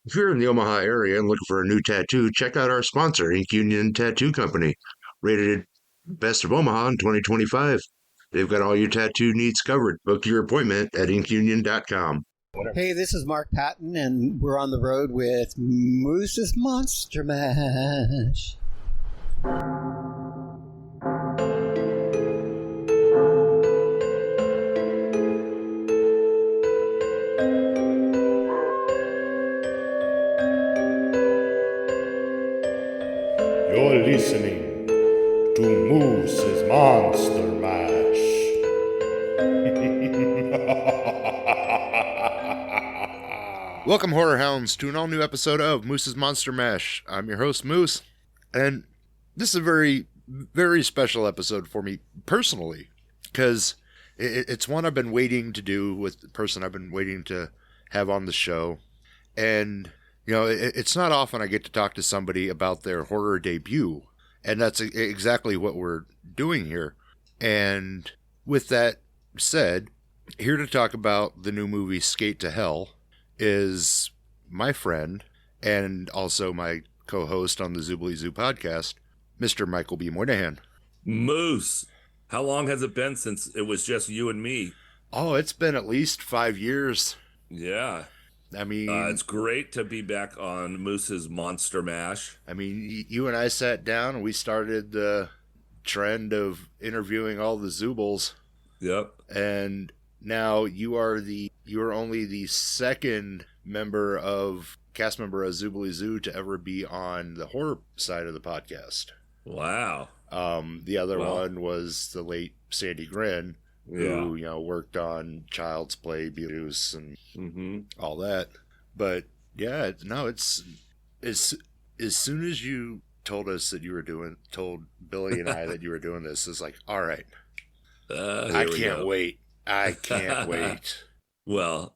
If you're in the Omaha area and looking for a new tattoo, check out our sponsor, Ink Union Tattoo Company, rated Best of Omaha in 2025. They've got all your tattoo needs covered. Book your appointment at inkunion.com. Hey, this is Mark Patton, and we're on the road with Moose's Monster Mash. You're listening to Moose's Monster Mash. Welcome, Horror Hounds, to an all-new episode of Moose's Monster Mash. I'm your host, Moose, and this is a very, very special episode for me personally, because it's one I've been waiting to do with the person I've been waiting to have on the show, and you know, it's not often I get to talk to somebody about their horror debut, and that's exactly what we're doing here. And with that said, here to talk about the new movie Skate to Hell is my friend and also my co-host on the Zoobilee Zoo podcast, Mr. Michael B. Moynahan. Moose, how long has it been since it was just you and me? Oh, it's been at least 5 years. Yeah. I mean, it's great to be back on Moose's Monster Mash. I mean, you and I sat down and we started the trend of interviewing all the Zoobles. Yep. And now you are only the second cast member of Zoobilee Zoo to ever be on the horror side of the podcast. Wow. The other one was the late Sandy Grin, who, worked on Child's Play, Abuse, and all that. But yeah, it's as soon as you told us that told Billy and I that you were doing this, it's like, all right, I can't wait. I can't wait. Well,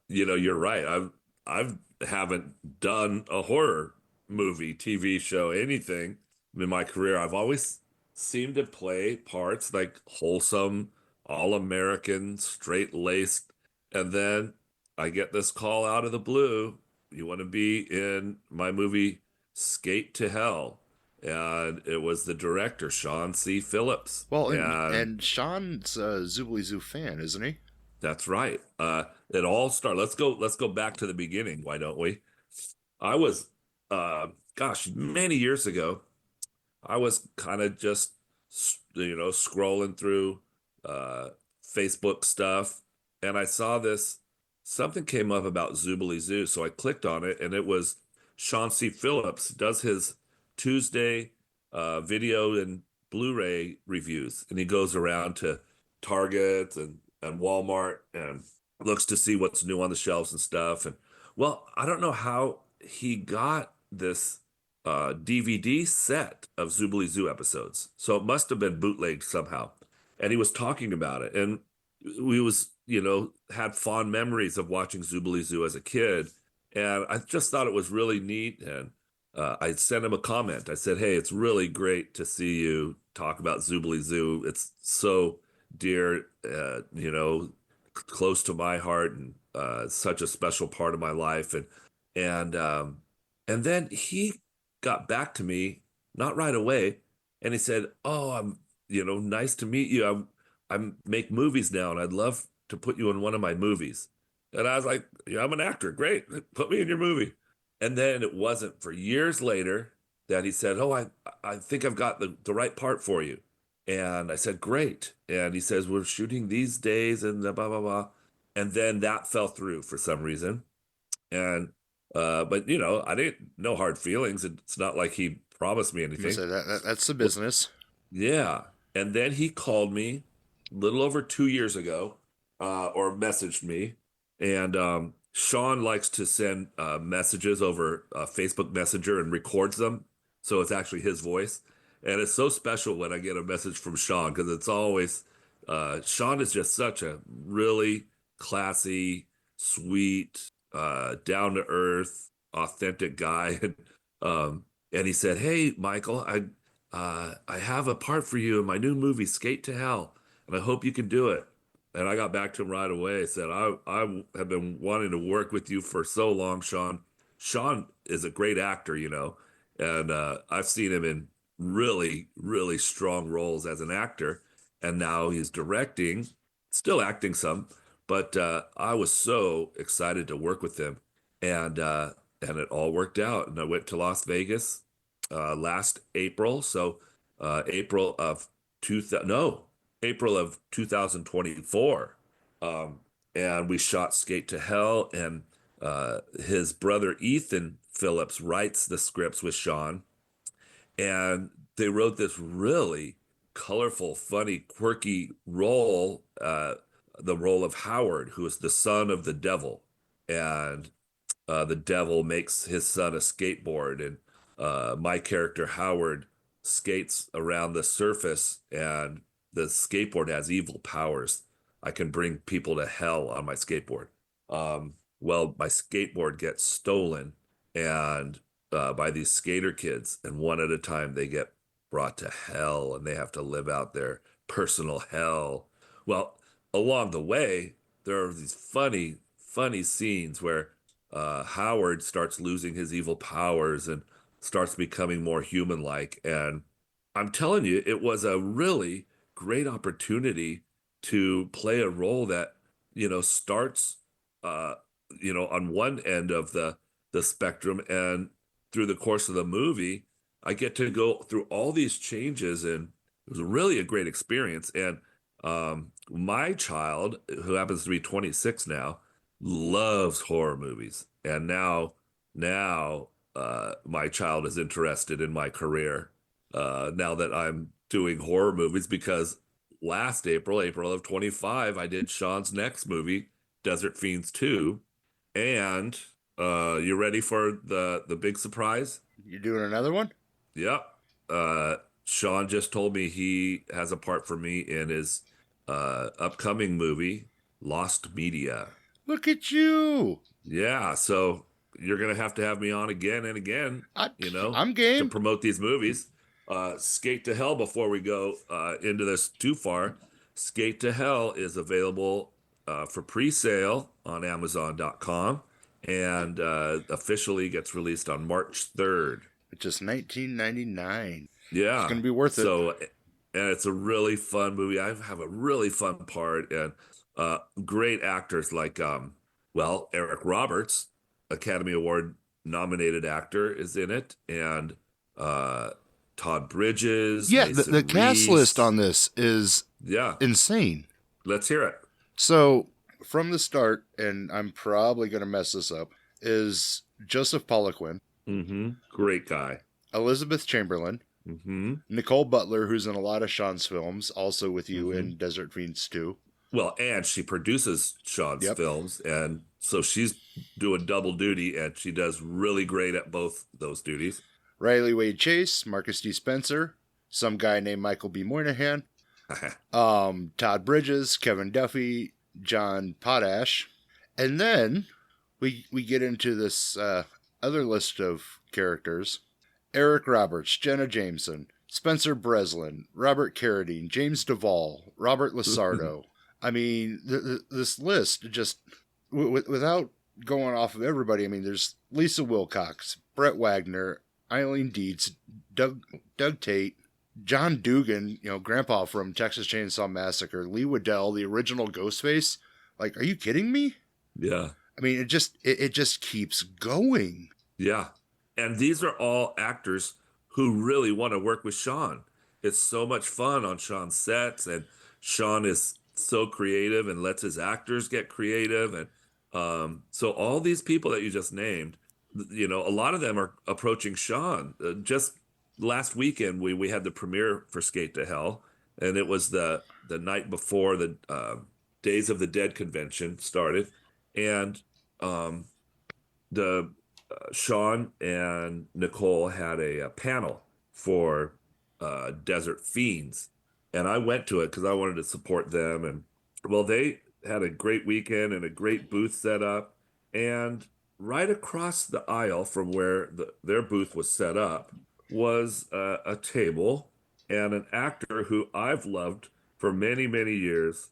you're right. I haven't done a horror movie, TV show, anything in my career. I've always seemed to play parts like wholesome, all-American, straight-laced, and then I get this call out of the blue. You want to be in my movie Skate to Hell. And it was the director, Shawn C. Phillips. Well, and Sean's a Zoobilee Zoo fan, isn't he? That's right. It all started. Let's go back to the beginning. Why don't we? I was, many years ago, I was kind of just, scrolling through Facebook stuff, and I saw something came up about Zoobilee Zoo, so I clicked on it, and it was Shawn C. Phillips does his Tuesday video and Blu-ray reviews, and he goes around to Target and Walmart and looks to see what's new on the shelves and stuff. And well, I don't know how he got this DVD set of Zoobilee Zoo episodes, so it must have been bootlegged somehow. And he was talking about it, and we had fond memories of watching Zoobilee Zoo as a kid, and I just thought it was really neat. And I sent him a comment. I said, hey, it's really great to see you talk about Zoobilee Zoo. It's so dear, close to my heart, and such a special part of my life. And then he got back to me, not right away, and he said, oh, I'm, nice to meet you. I make movies now, and I'd love to put you in one of my movies. And I was like, yeah, I'm an actor. Great. Put me in your movie. And then it wasn't for years later that he said, oh, I think I've got the right part for you. And I said, great. And he says, we're shooting these days and blah, blah, blah. And then that fell through for some reason. And, but, I didn't, no hard feelings. It's not like he promised me anything. So that's the business. Yeah. And then he called me a little over 2 years ago, or messaged me. And Shawn likes to send messages over Facebook Messenger and records them. So it's actually his voice. And it's so special when I get a message from Shawn, because it's always, Shawn is just such a really classy, sweet, down-to-earth, authentic guy. And he said, hey, Michael, I have a part for you in my new movie, Skate to Hell, and I hope you can do it. and I got back to him right away. Said, I have been wanting to work with you for so long, Shawn. Shawn is a great actor, and I've seen him in really, really strong roles as an actor, and now he's directing, still acting some, but I was so excited to work with him, and it all worked out. And I went to Las Vegas last April, so April of 2000, no, April of 2024, um, and we shot Skate to Hell, and his brother Ethan Phillips writes the scripts with Shawn, and they wrote this really colorful, funny, quirky role, the role of Howard, who is the son of the devil, and the devil makes his son a skateboard, and my character Howard skates around the surface, and the skateboard has evil powers. I can bring people to hell on my skateboard. Well, my skateboard gets stolen, and by these skater kids, and one at a time they get brought to hell, and they have to live out their personal hell. Well, along the way, there are these funny, funny scenes where Howard starts losing his evil powers and starts becoming more human-like. And I'm telling you, it was a really great opportunity to play a role that, starts, uh, on one end of the spectrum, and through the course of the movie, I get to go through all these changes, and it was really a great experience. And my child, who happens to be 26 now, loves horror movies, and now my child is interested in my career now that I'm doing horror movies, because last April of 25, I did Shawn's next movie, Desert Fiends 2, and you ready for the big surprise? You doing another one? Yep. Shawn just told me he has a part for me in his upcoming movie, Lost Media. Look at you. Yeah, so you're gonna have to have me on again and again, I'm game. to promote these movies. Skate to Hell, before we go into this too far, Skate to Hell is available for pre-sale on Amazon.com, and officially gets released on March 3rd. Just $19.99. Yeah, It's gonna be worth it. So, and it's a really fun movie. I have a really fun part, and great actors like, Eric Roberts, Academy Award nominated actor, is in it, and Todd Bridges. Yeah, Mason the cast Reese. list on this is Yeah, insane. let's hear it. So from the start, and I'm probably going to mess this up, is Joseph Poliquin, Great guy. Elizabeth Chamberlain, Nicole Butler, who's in a lot of Shawn's films, also with you in Desert Fiends 2. Well, and she produces Shawn's films, and so she's doing double duty, and she does really great at both those duties. Riley Wade Chase, Marcus D. Spencer, some guy named Michael B. Moynahan, Todd Bridges, Kevin Duffy, John Potash. And then we get into this other list of characters. Eric Roberts, Jenna Jameson, Spencer Breslin, Robert Carradine, James Duvall, Robert Lasardo. I mean, this list just, without going off of everybody, I mean, there's Lisa Wilcox, Brett Wagner, Eileen Dietz, Doug Tate, John Dugan, Grandpa from Texas Chainsaw Massacre, Lee Waddell, the original Ghostface. Like, are you kidding me? Yeah. I mean, it just keeps going. Yeah. And these are all actors who really want to work with Shawn. It's so much fun on Shawn's sets, and Shawn is so creative and lets his actors get creative. And so all these people that you just named, a lot of them are approaching Shawn. Just last weekend, we had the premiere for Skate to Hell, and it was the night before the Days of the Dead convention started. And Shawn and Nicole had a panel for Desert Fiends, and I went to it because I wanted to support them. And well, they had a great weekend and a great booth set up, and right across the aisle from where their booth was set up was a table and an actor who I've loved for many, many years,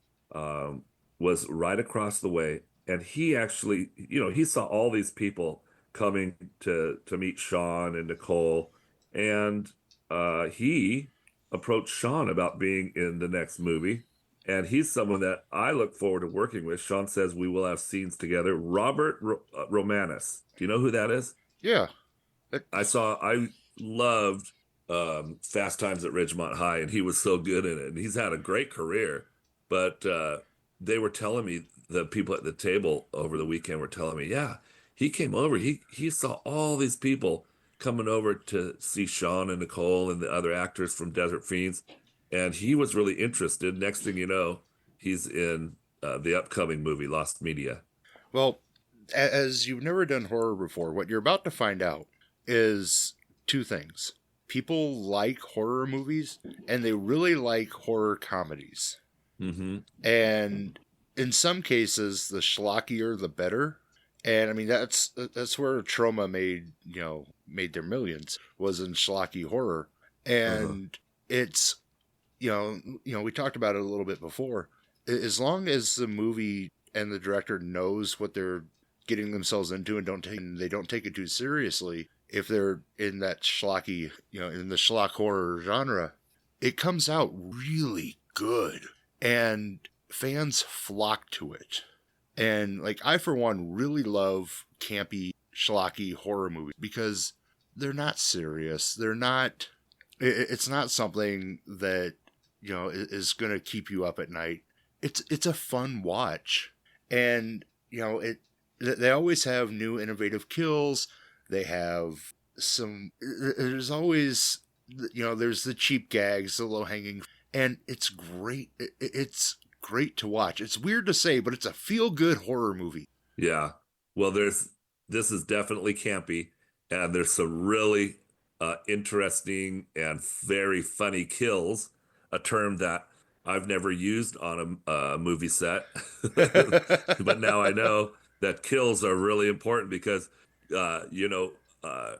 was right across the way, and he actually, he saw all these people coming to meet Sean and Nicole, and he approached Sean about being in the next movie. And he's someone that I look forward to working with. Sean says we will have scenes together. Robert Romanus. Do you know who that is? Yeah. I loved Fast Times at Ridgemont High, and he was so good in it. And he's had a great career. But they were telling me, the people at the table over the weekend were telling me, yeah, he came over. He saw all these people coming over to see Sean and Nicole and the other actors from Desert Fiends. And he was really interested. Next thing you know, he's in the upcoming movie, Lost Media. Well, as you've never done horror before, what you're about to find out is two things. People like horror movies, and they really like horror comedies. Mm-hmm. And in some cases, the schlockier, the better. And I mean, that's where Troma made their millions, was in schlocky horror. And it's, we talked about it a little bit before. As long as the movie and the director knows what they're getting themselves into and they don't take it too seriously, if they're in that schlocky, in the schlock horror genre, it comes out really good. And fans flock to it. And like, I, for one, really love campy, schlocky horror movies because they're not serious. They're not, it's not something that, is going to keep you up at night. It's a fun watch. And, they always have new innovative kills. They have there's always, there's the cheap gags, the low hanging, and it's great. It's great to watch. It's weird to say, but it's a feel good horror movie. Yeah. Well, this is definitely campy, and there's some really interesting and very funny kills, a term that I've never used on a movie set. But now I know that kills are really important because,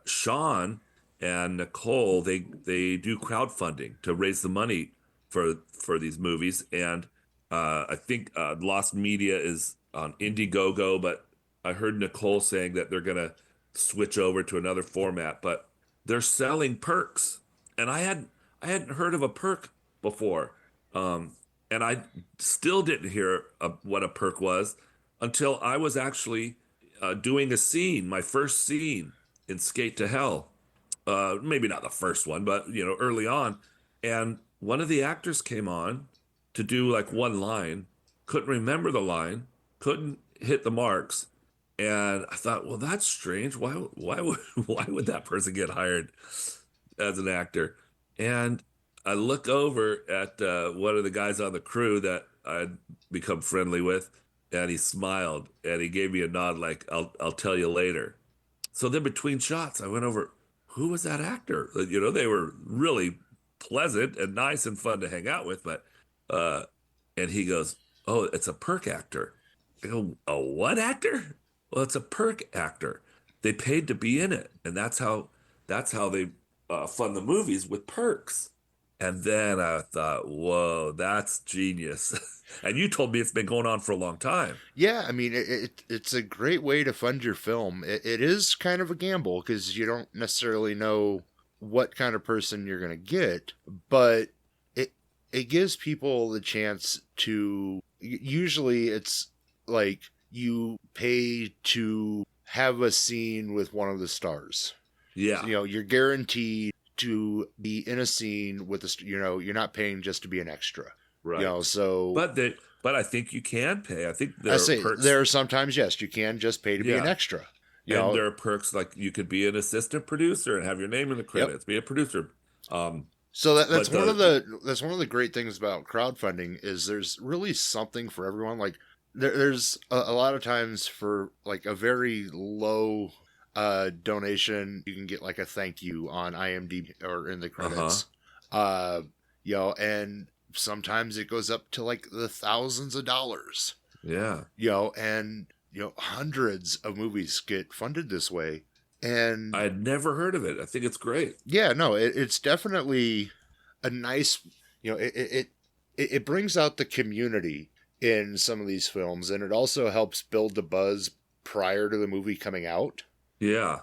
Sean and Nicole, they do crowdfunding to raise the money for these movies. And I think Lost Media is on Indiegogo, but I heard Nicole saying that they're going to switch over to another format, but they're selling perks. And I hadn't heard of a perk before. And I still didn't hear what a perk was until I was actually doing a scene, my first scene in Skate to Hell. Maybe not the first one, but early on. And one of the actors came on to do like one line, couldn't remember the line, couldn't hit the marks. And I thought, well, that's strange. Why would that person get hired as an actor? And I look over at one of the guys on the crew that I'd become friendly with, and he smiled and he gave me a nod like, I'll tell you later. So then between shots, I went over, who was that actor? They were really pleasant and nice and fun to hang out with, but and he goes, oh, it's a perk actor. I go, a what actor? Well, it's a perk actor. They paid to be in it, and that's how they fund the movies, with perks. And then I thought, whoa, that's genius. And you told me it's been going on for a long time. Yeah, I mean, it's a great way to fund your film. It is kind of a gamble because you don't necessarily know what kind of person you're going to get, but it gives people the chance to, usually it's like you pay to have a scene with one of the stars. Yeah. You're guaranteed to be in a scene with you're not paying just to be an extra. Right. So. But I think you can pay. I think there are sometimes, yes, you can just pay to be an extra. And there are perks like you could be an assistant producer and have your name in the credits, be a producer. So that's one of the great things about crowdfunding is there's really something for everyone. Like there's a lot of times for like a very low donation, you can get like a thank you on IMDb or in the credits. And sometimes it goes up to like the thousands of dollars. Yeah. And hundreds of movies get funded this way. And I had never heard of it. I think it's great. Yeah, no, it's definitely a nice, it brings out the community in some of these films, and it also helps build the buzz prior to the movie coming out. Yeah.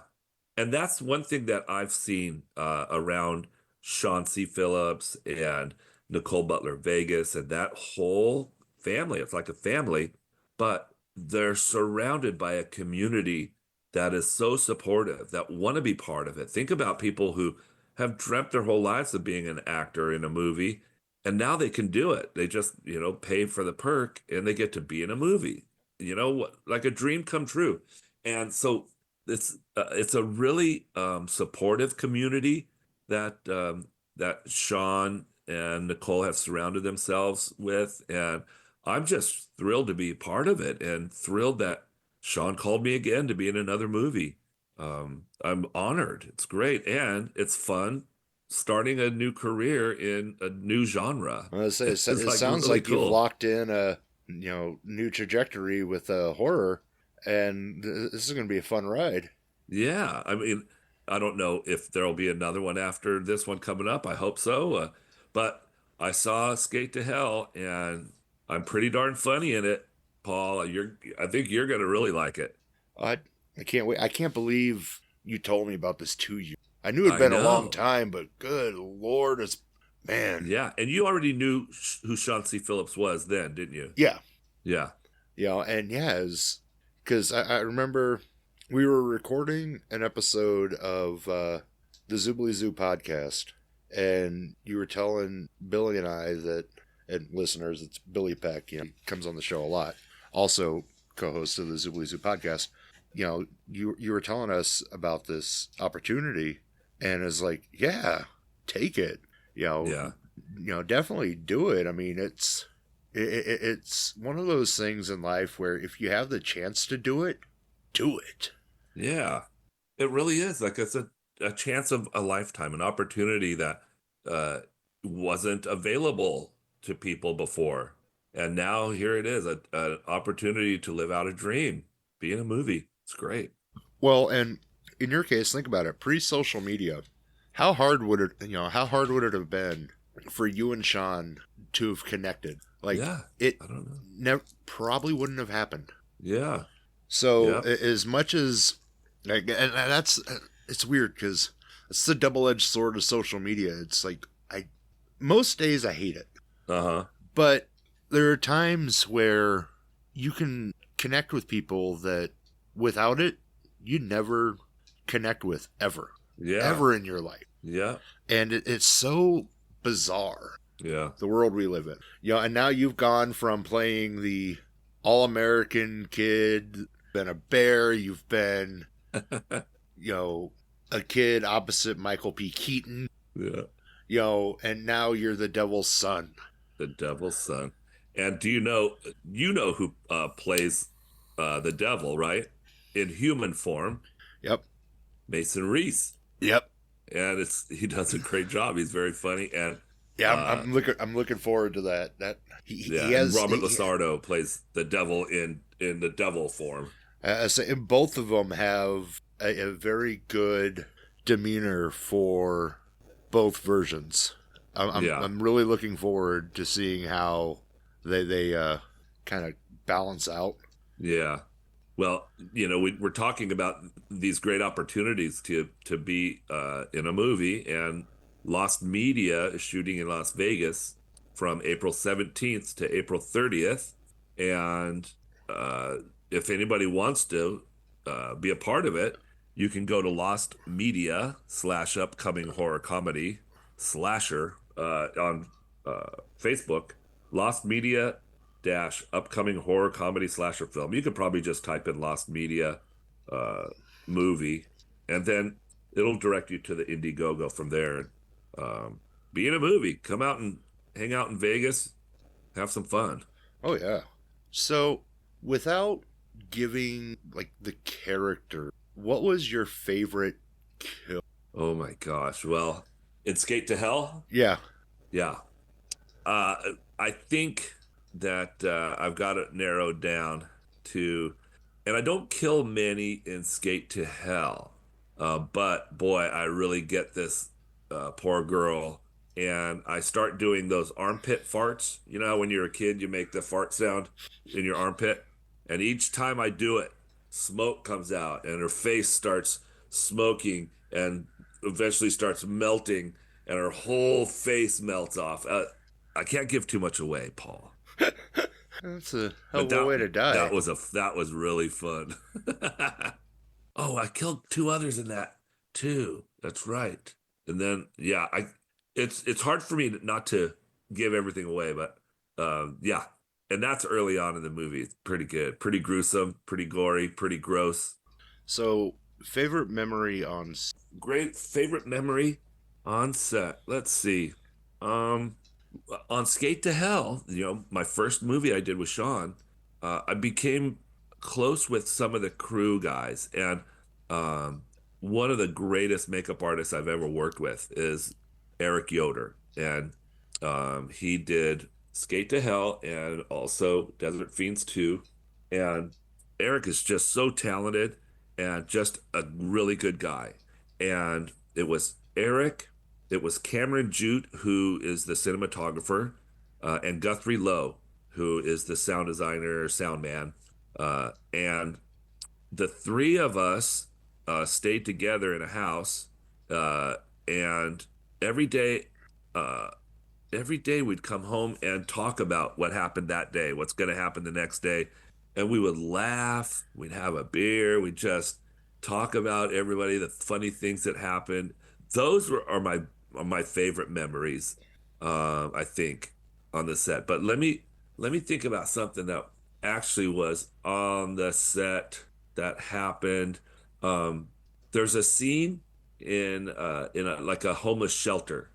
And that's one thing that I've seen around Shawn C. Phillips and Nicole Butler Vegas and that whole family. It's like a family, but they're surrounded by a community that is so supportive, that want to be part of it. Think about people who have dreamt their whole lives of being an actor in a movie, and now they can do it. They just, pay for the perk and they get to be in a movie. Like a dream come true. And so it's a really supportive community that Shawn and Nicole have surrounded themselves with, and I'm just thrilled to be part of it, and thrilled that Shawn called me again to be in another movie. I'm honored. It's great, and it's fun starting a new career in a new genre. I was gonna say, it It's sounds really like you've cool. locked in a new trajectory with horror, and this is going to be a fun ride. Yeah, I mean, I don't know if there'll be another one after this one coming up. I hope so. But I saw Skate to Hell, and I'm pretty darn funny in it, Paul. I think you're gonna really like it. I I can't wait. I can't believe you told me about this 2 years. I knew it'd I been a long know. time, but good Lord, man. Yeah, and you already knew who Shawn C. Phillips was then, didn't you? Yeah, Yeah. and because I remember we were recording an episode of the Zoobilee Zoo podcast, and you were telling Billy and I that, and listeners, it's Billy Peck, he comes on the show a lot, also co-host of the Zoobilee Zoo podcast. You were telling us about this opportunity, and it's like, yeah, take it. Yeah. Definitely do it. I mean, it's one of those things in life where if you have the chance to do it, do it. Yeah. It really is. Like it's a chance of a lifetime, an opportunity that wasn't available to people before. And now here it is, an opportunity to live out a dream, be in a movie. It's great. Well, and in your case, think about it. Pre-social media, how hard would it have been for you and Shawn to have connected? Like, Yeah. it I don't know. probably wouldn't have happened. Yeah. So Yeah. as much as, and that's, it's weird because it's the double-edged sword of social media. It's like, most days I hate it, Uh-huh. but there are times where you can connect with people that without it, you'd never connect with ever Yeah. in your life. Yeah. And it's so bizarre, Yeah. the world we live in. And now you've gone from playing the all-American kid, been a bear, you've been, a kid opposite Michael P. Keaton, Yeah. and now you're the devil's son. The Devil's Son. And do you know who plays the devil, right? In human form, Yep. Mason Reese. Yep. And he does a great job. He's very funny. And Yeah, I'm looking forward to that. That he yeah, has and Robert Lasardo plays the devil in the devil form. So, and both of them have a very good demeanor for both versions. I'm really looking forward to seeing how they kind of balance out. Yeah. Well, we're talking about these great opportunities to be in a movie, and Lost Media is shooting in Las Vegas from April 17th to April 30th. And if anybody wants to be a part of it, you can go to Lost Media / upcoming horror comedy slasher on Facebook. Lost Media - upcoming horror comedy slasher film. You could probably just type in Lost Media movie, and then it'll direct you to the Indiegogo from there. Be in a movie. Come out and hang out in Vegas. Have some fun. Oh yeah. So, without giving like the character, what was your favorite kill? Oh my gosh. Well, in Skate to Hell? Yeah. Yeah. I think that I've got it narrowed down to, and I don't kill many in Skate to Hell, but boy, I really get this poor girl and I start doing those armpit farts. You know how when you're a kid you make the fart sound in your armpit? And each time I do it, smoke comes out and her face starts smoking and eventually starts melting and her whole face melts off. I can't give too much away, Paul. That's a hell But of a way to die. that was really fun. Oh, I killed two others in that too. That's right. And then yeah, it's hard for me not to give everything away, but yeah. And that's early on in the movie. It's pretty good, pretty gruesome, pretty gory, pretty gross. So, favorite memory on Great favorite memory on set. Let's see. Um, on Skate to Hell, my first movie I did with Shawn, I became close with some of the crew guys, and um, one of the greatest makeup artists I've ever worked with is Eric Yoder, and he did Skate to Hell and also Desert Fiends 2, and Eric is just so talented and just a really good guy. And it was Eric, it was Cameron Jute, who is the cinematographer, and Guthrie Lowe, who is the sound designer, sound man. And the three of us stayed together in a house, and every day, uh, every day we'd come home and talk about what happened that day, what's going to happen the next day. And we would laugh, we'd have a beer, we'd just talk about everybody, the funny things that happened. Are my favorite memories, I think, on the set. But let me think about something that actually was on the set that happened. Um, there's a scene in like a homeless shelter,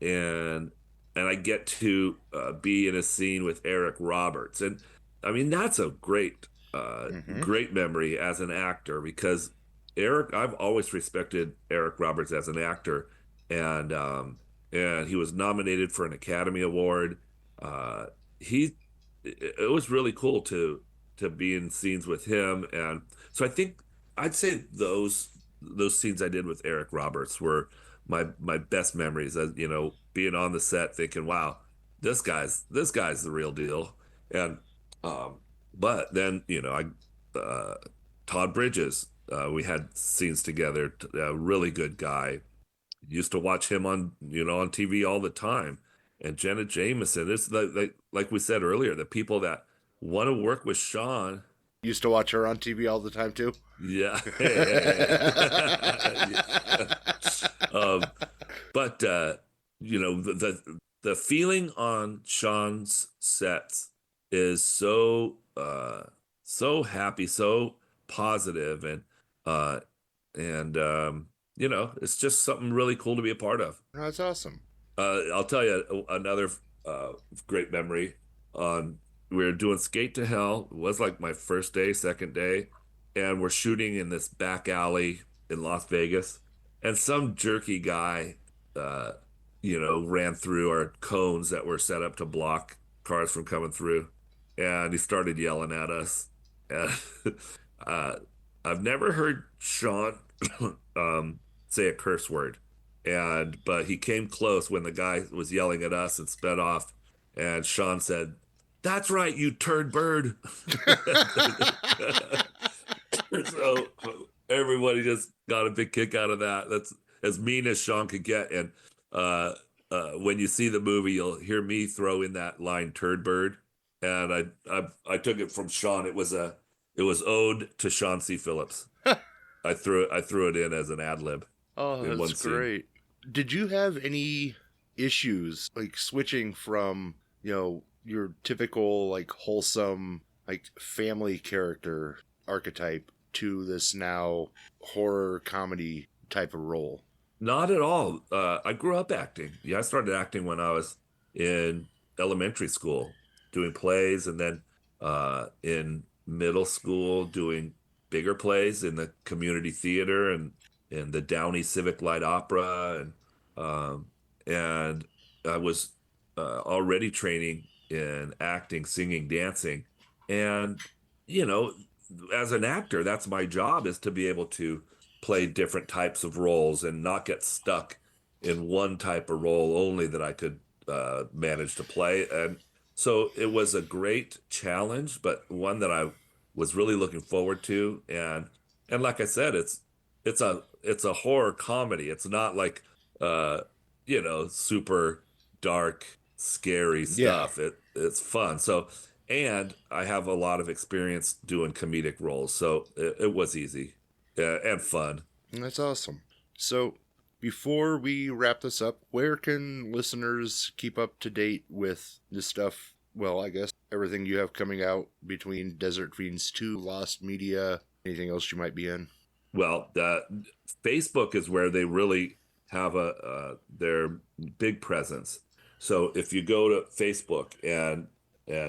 and I get to be in a scene with Eric Roberts, and I mean that's a great memory as an actor because I've always respected Eric Roberts as an actor, and he was nominated for an Academy Award. Uh, he it was really cool to be in scenes with him, and so I think I'd say those scenes I did with Eric Roberts were my best memories. As being on the set, thinking, "Wow, this guy's the real deal." And um, but then Todd Bridges, we had scenes together. A really good guy. Used to watch him on TV all the time. And Jenna Jameson. It's like we said earlier, the people that want to work with Shawn. Used to watch her on TV all the time too. Yeah. Yeah. But the feeling on Shawn's sets is so happy, so positive, and it's just something really cool to be a part of. Oh, that's awesome. I'll tell you another great memory. We were doing Skate to Hell. It was like my first day, second day, and we're shooting in this back alley in Las Vegas, and some jerky guy, ran through our cones that were set up to block cars from coming through, and he started yelling at us. And uh, I've never heard Shawn say a curse word, but he came close when the guy was yelling at us and sped off, and Shawn said, "That's right, you turd bird." So everybody just got a big kick out of that. That's as mean as Shawn could get. And when you see the movie, you'll hear me throw in that line "turd bird," and I took it from Shawn. It was ode to Shawn C. Phillips. I threw it in as an ad lib. Oh, that's great. Did you have any issues like switching from your typical like wholesome like family character archetype to this now horror comedy type of role? Not at all. I grew up acting. Yeah, I started acting when I was in elementary school, doing plays, and then in middle school doing bigger plays in the community theater and in the Downey Civic Light Opera, and I was already training in acting, singing, dancing, and as an actor, that's my job, is to be able to play different types of roles and not get stuck in one type of role only that I could manage to play. And so it was a great challenge, but one that I was really looking forward to. And like I said, it's a horror comedy. It's not like super dark, scary Yeah. stuff. It's fun. So, and I have a lot of experience doing comedic roles, so it was easy and fun. That's awesome. So, before we wrap this up, where can listeners keep up to date with this stuff? Well, I guess everything you have coming out between Desert Fiends 2, Lost Media, anything else you might be in? Well, Facebook is where they really have their big presence. So if you go to Facebook and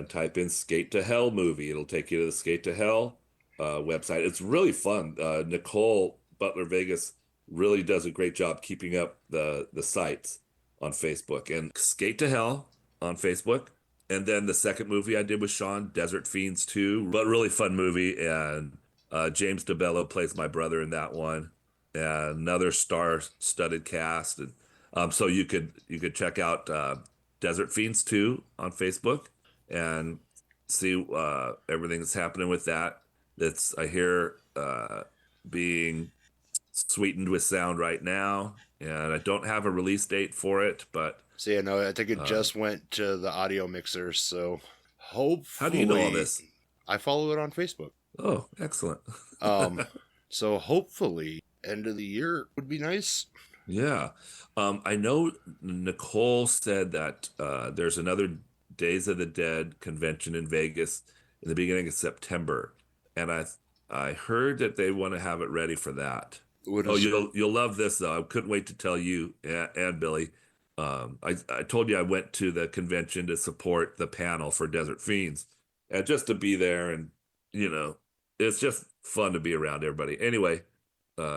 type in "Skate to Hell" movie, it'll take you to the Skate to Hell website. It's really fun. Nicole Butler Vegas really does a great job keeping up the sites on Facebook. And Skate to Hell on Facebook. And then the second movie I did with Shawn, Desert Fiends 2, but really fun movie. And James DeBello plays my brother in that one. And another star-studded cast. And so you could check out Desert Fiends 2 on Facebook and see everything that's happening with that. That's, I hear, being sweetened with sound right now, and I don't have a release date for it, but So yeah, no, I think it just went to the audio mixer, so hopefully... How do you know all this? I follow it on Facebook. Oh, excellent. So hopefully end of the year would be nice. Yeah. I know Nicole said that there's another Days of the Dead convention in Vegas in the beginning of September, and I heard that they want to have it ready for that. You'll love this though. I couldn't wait to tell you and Billy. I told you I went to the convention to support the panel for Desert Fiends, and just to be there, and it's just fun to be around everybody. Anyway,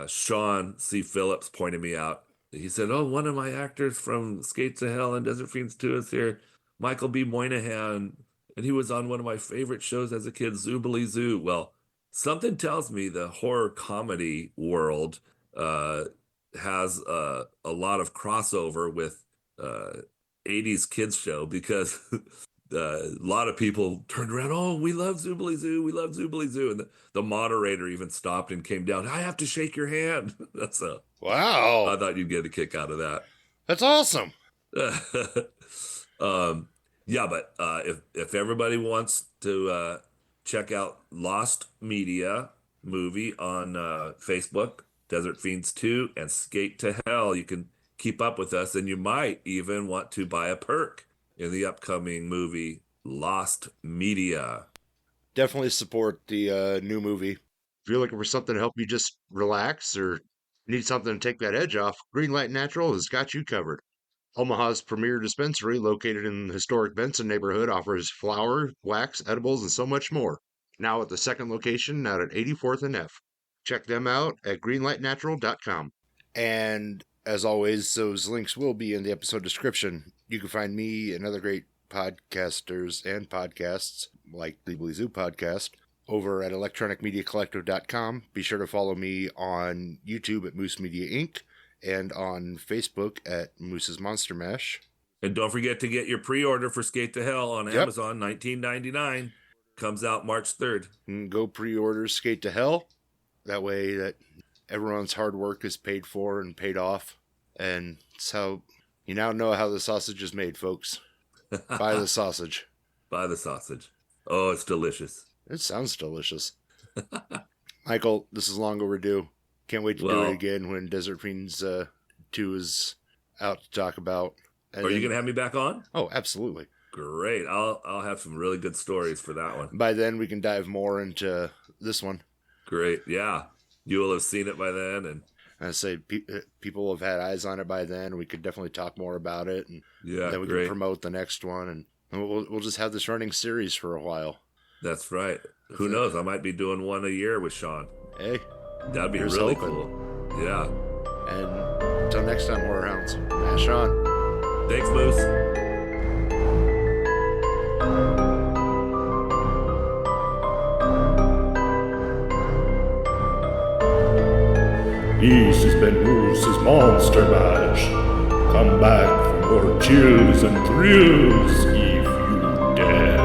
Shawn C. Phillips pointed me out. He said, "Oh, one of my actors from Skate to Hell and Desert Fiends 2 is here, Michael B. Moynahan, and he was on one of my favorite shows as a kid, Zoobilee Zoo." Well, something tells me the horror comedy world has a lot of crossover with 80s kids show, because a lot of people turned around, "Oh, we love Zoobilee Zoo, we love Zoobilee Zoo," and the moderator even stopped and came down. "I have to shake your hand." That's Wow. I thought you'd get a kick out of that. That's awesome. Yeah, but if everybody wants to check out Lost Media movie on Facebook, Desert Fiends 2, and Skate to Hell, you can keep up with us, and you might even want to buy a perk in the upcoming movie Lost Media. Definitely support the new movie. If you're looking for something to help you just relax or need something to take that edge off, Greenlight Natural has got you covered. Omaha's premier dispensary, located in the historic Benson neighborhood, offers flower, wax, edibles, and so much more. Now at the second location out at 84th and F. Check them out at greenlightnatural.com. And as always, those links will be in the episode description. You can find me and other great podcasters and podcasts, like the Zoobilee Zoo podcast, over at electronicmediacollective.com. Be sure to follow me on YouTube at Moose Media Inc. and on Facebook at Moose's Monster Mash. And don't forget to get your pre-order for Skate to Hell on Amazon, $19.99. Comes out March 3rd. And go pre-order Skate to Hell. That way that everyone's hard work is paid for and paid off. And it's how you now know how the sausage is made, folks. Buy the sausage. Buy the sausage. Oh, it's delicious. It sounds delicious. Michael, this is long overdue. Can't wait to do it again when Desert Fiends 2 is out to talk about. And are you going to have me back on? Oh, absolutely. Great. I'll have some really good stories for that one. By then, we can dive more into this one. Great. Yeah. You will have seen it by then. And I say people have had eyes on it by then. We could definitely talk more about it. And then we can promote the next one. And we'll just have this running series for a while. That's right. Who knows? I might be doing one a year with Shawn. Hey. That'd be really cool. Yeah. And until next time, Horror Hounds, mash on. Thanks, Moose. This has been Moose's Monster Mash. Come back for more chills and thrills if you dare.